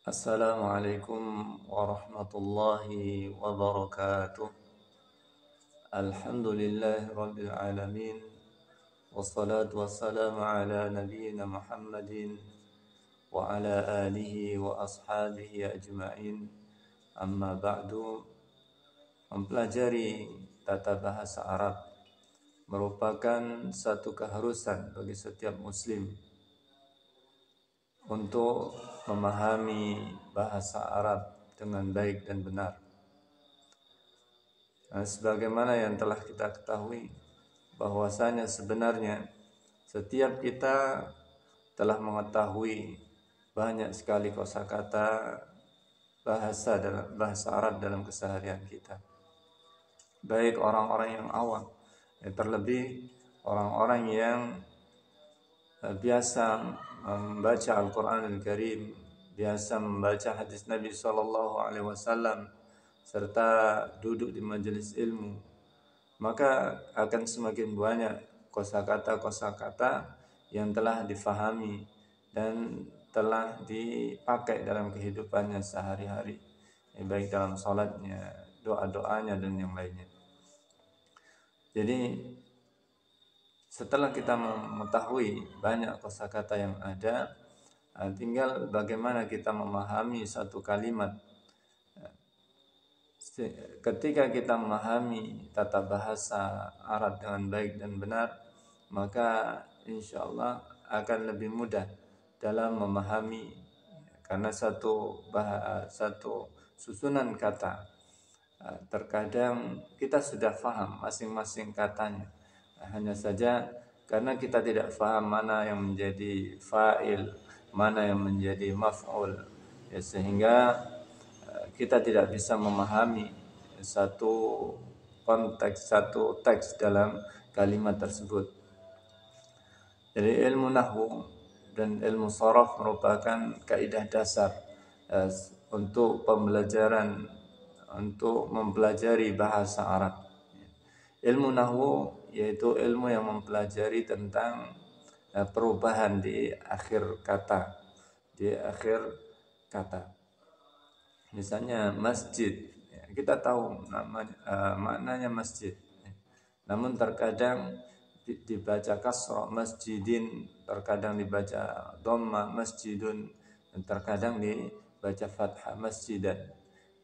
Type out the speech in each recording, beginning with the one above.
Assalamualaikum warahmatullahi wabarakatuh. Alhamdulillahi rabbil alamin. Wassalatu wassalamu ala nabiyyina Muhammadin wa ala alihi wa ashabihi ajma'in. Amma ba'du. Mempelajari tata bahasa Arab merupakan satu keharusan bagi setiap muslim untuk memahami bahasa Arab dengan baik dan benar. Sebagaimana yang telah kita ketahui bahwasanya sebenarnya setiap kita telah mengetahui banyak sekali kosakata bahasa Arab dalam keseharian kita. Baik orang-orang yang awam, terlebih orang-orang yang biasa membaca Al-Quran Al-Karim, biasa membaca hadis Nabi SAW, serta duduk di majelis ilmu, maka akan semakin banyak kosakata-kosakata yang telah difahami dan telah dipakai dalam kehidupannya sehari-hari, baik dalam salatnya, doa-doanya dan yang lainnya. Jadi setelah kita mengetahui banyak kosakata yang ada, tinggal bagaimana kita memahami satu kalimat. Ketika kita memahami tata bahasa Arab dengan baik dan benar, maka insya Allah akan lebih mudah dalam memahami, karena satu susunan kata terkadang kita sudah faham masing-masing katanya, hanya saja karena kita tidak faham mana yang menjadi fa'il, mana yang menjadi maf'ul, sehingga kita tidak bisa memahami satu konteks, satu teks dalam kalimat tersebut. Jadi ilmu nahwu dan ilmu sharaf merupakan kaidah dasar untuk pembelajaran, untuk mempelajari bahasa Arab. Ilmu nahwu yaitu ilmu yang mempelajari tentang perubahan di akhir kata, Misalnya masjid, kita tahu maknanya masjid. Namun terkadang dibaca kasrah masjidin, terkadang dibaca dhamma masjidun, dan terkadang dibaca fathah masjidan.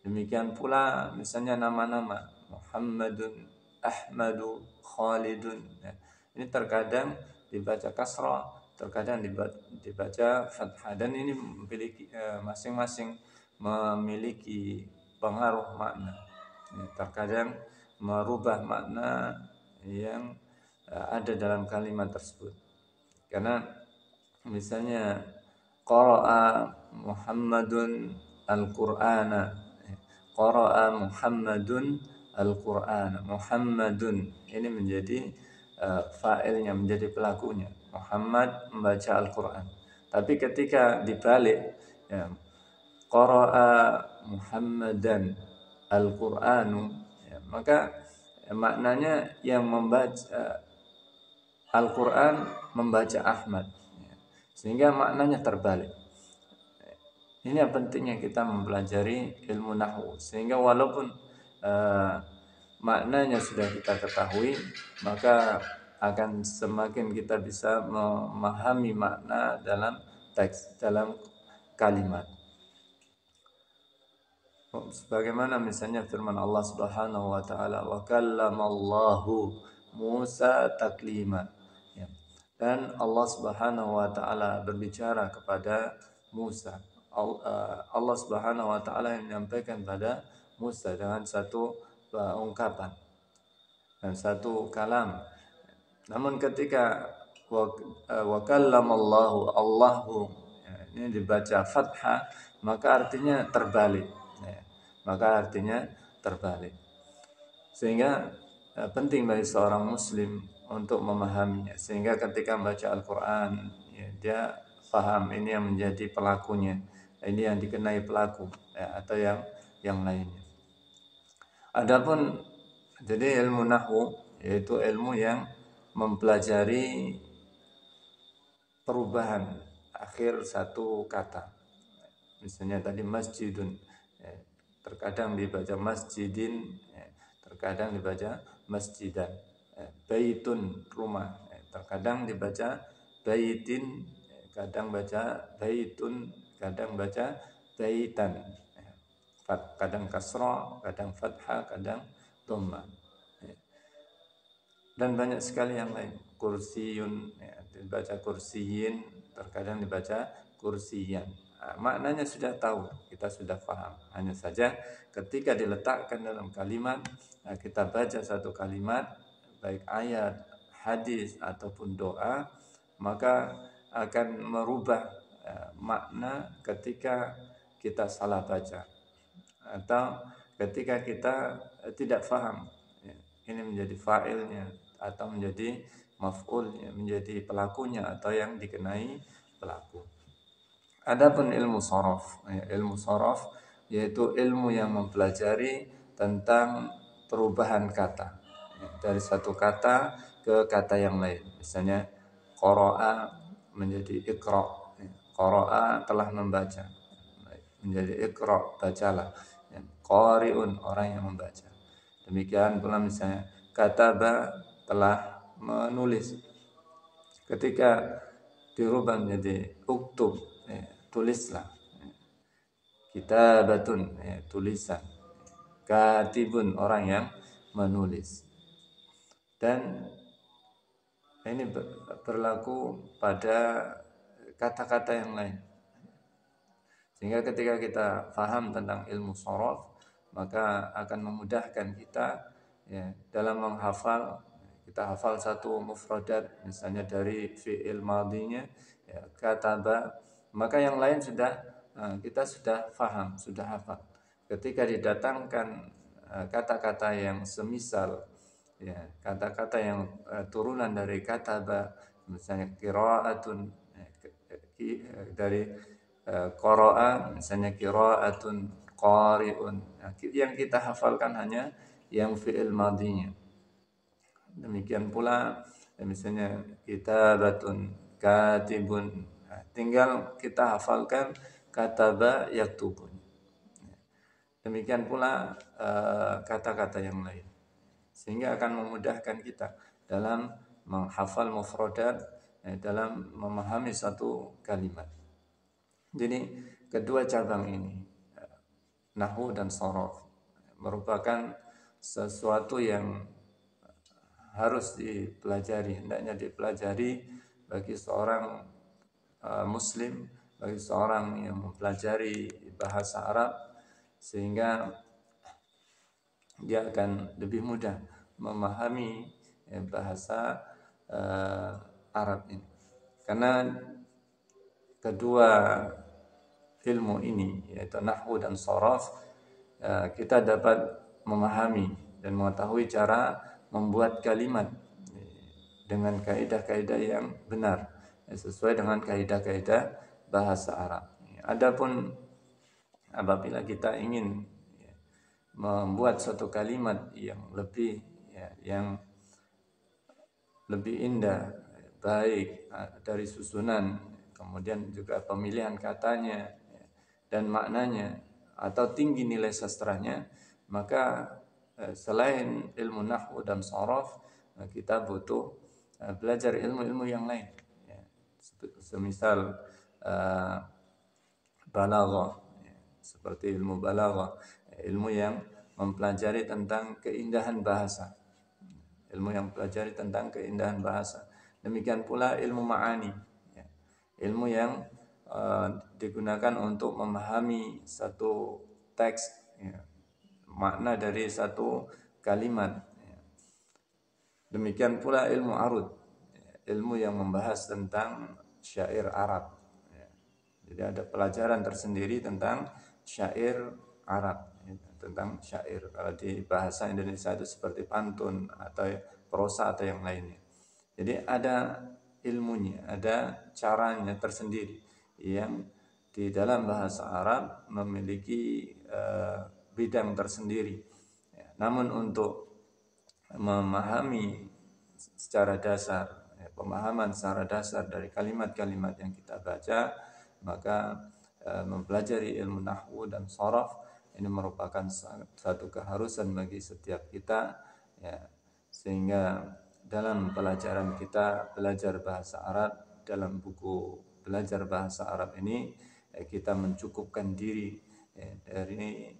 Demikian pula misalnya nama-nama Muhammadun, Ahmadu, Khalidun. Ini terkadang dibaca kasrah, terkadang dibaca fathah, dan ini memiliki masing-masing memiliki pengaruh makna. Terkadang merubah makna yang ada dalam kalimat tersebut. Karena misalnya qara'a Muhammadun al-Qur'ana, qara'a Muhammadun al-Qur'ana. Muhammadun ini menjadi fa'ilnya, menjadi pelakunya. Muhammad membaca Al-Qur'an. Tapi ketika dibalik, qara'a Muhammadan al-Qur'anu, maka maknanya yang membaca Al-Quran membaca Ahmad, sehingga maknanya terbalik. Ini yang pentingnya kita mempelajari ilmu nahwu, sehingga walaupun maknanya sudah kita ketahui, maka akan semakin kita bisa memahami makna dalam teks, dalam kalimat. Sebagaimana misalnya firman Allah Subhanahu wa taala, wa kallamallahu Musa taklima. Dan Allah Subhanahu wa taala berbicara kepada Musa. Allah Subhanahu wa taala yang menyampaikan pada Musa dengan satu ungkapan dan satu kalam. Namun ketika wa kallamallahu, Allahu, ini dibaca fathah, maka artinya terbalik. Sehingga penting bagi seorang muslim untuk memahaminya, sehingga ketika membaca Al-Quran, dia paham ini yang menjadi pelakunya, ini yang dikenai pelaku, atau yang lainnya. Adapun jadi ilmu nahwu yaitu ilmu yang mempelajari perubahan akhir satu kata. Misalnya tadi masjidun, ya, terkadang dibaca masjidin, ya, terkadang dibaca masjidan. Baitun, rumah, ya, terkadang dibaca baitin, ya, kadang baca baitun, kadang baca baitan. Ya, kadang kasra, kadang fathah, kadang dhamma. Ya. Dan banyak sekali yang lain. Kursiyun, ya, dibaca kursiyin, terkadang dibaca kursiyan. Nah, maknanya sudah tahu, kita sudah paham. Hanya saja ketika diletakkan dalam kalimat, nah, kita baca satu kalimat, baik ayat, hadis ataupun doa, maka akan merubah makna ketika kita salah baca atau ketika kita tidak paham, ya, ini menjadi fa'ilnya atau menjadi maf'ulnya, menjadi pelakunya atau yang dikenai pelaku. Adapun ilmu sorof, ya, ilmu sorof yaitu ilmu yang mempelajari tentang perubahan kata, ya, dari satu kata ke kata yang lain. Misalnya qara'a menjadi iqra, ya, qara'a telah membaca, menjadi iqra, bacalah, ya, qari'un orang yang membaca. Demikian pula misalnya kataba telah menulis, ketika dirubah menjadi uktub, ya, tulislah, ya. Kitabatun, ya, tulisan. Katibun orang yang menulis. Dan ini berlaku pada kata-kata yang lain. Sehingga ketika kita paham tentang ilmu shorof, maka akan memudahkan kita, ya, dalam menghafal. Kita hafal satu mufradat, misalnya dari fi'il madhinya, ya, kataba, maka yang lain sudah kita sudah paham, sudah hafal. Ketika didatangkan kata-kata yang semisal, ya, kata-kata yang turunan dari kataba, misalnya qiraatun, dari qara'a, misalnya qiraatun, qari'un. Nah, yang kita hafalkan hanya yang fi'il madhinya. Demikian pula misalnya kitabatun, katibun. Nah, tinggal kita hafalkan kataba yaktubun. Demikian pula kata-kata yang lain. Sehingga akan memudahkan kita dalam menghafal mufradat, dalam memahami satu kalimat. Jadi kedua cabang ini, nahwu dan shorof, merupakan sesuatu yang harus dipelajari, hendaknya dipelajari bagi seorang muslim, bagi seorang yang mempelajari bahasa Arab, sehingga dia akan lebih mudah memahami bahasa Arab ini. Karena kedua ilmu ini, yaitu nahwu dan shorof, kita dapat memahami dan mengetahui cara membuat kalimat dengan kaidah-kaidah yang benar, sesuai dengan kaidah-kaidah bahasa Arab. Adapun apabila kita ingin membuat suatu kalimat yang lebih, ya, yang lebih indah, baik dari susunan, kemudian juga pemilihan katanya, ya, dan maknanya, atau tinggi nilai sastranya, maka selain ilmu nahwu dan shorof, kita butuh belajar ilmu-ilmu yang lain, ya. Semisal balaghah, ya, seperti ilmu balaghah, ilmu yang mempelajari tentang keindahan bahasa, ilmu yang mempelajari tentang keindahan bahasa. Demikian pula ilmu ma'ani, ya, ilmu yang digunakan untuk memahami satu teks, ya, makna dari satu kalimat, ya. Demikian pula ilmu arud, ya, ilmu yang membahas tentang syair Arab, ya. Jadi ada pelajaran tersendiri tentang syair Arab, ya, tentang syair. Kalau di bahasa Indonesia itu seperti pantun atau prosa atau yang lainnya. Jadi ada ilmunya, ada caranya tersendiri yang di dalam bahasa Arab memiliki bidang tersendiri. Ya, namun untuk memahami secara dasar, ya, pemahaman secara dasar dari kalimat-kalimat yang kita baca, maka mempelajari ilmu nahwu dan sharaf ini merupakan satu keharusan bagi setiap kita, ya, sehingga dalam pelajaran kita belajar bahasa Arab, dalam buku belajar bahasa Arab ini kita mencukupkan diri dari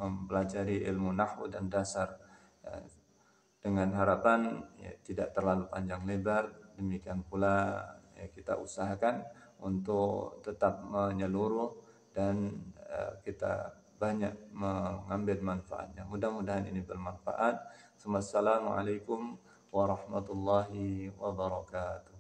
mempelajari ilmu nahwu dan dasar, dengan harapan tidak terlalu panjang lebar. Demikian pula kita usahakan untuk tetap menyeluruh dan kita banyak mengambil manfaatnya. Mudah-mudahan ini bermanfaat. Wassalamualaikum warahmatullahi wabarakatuh.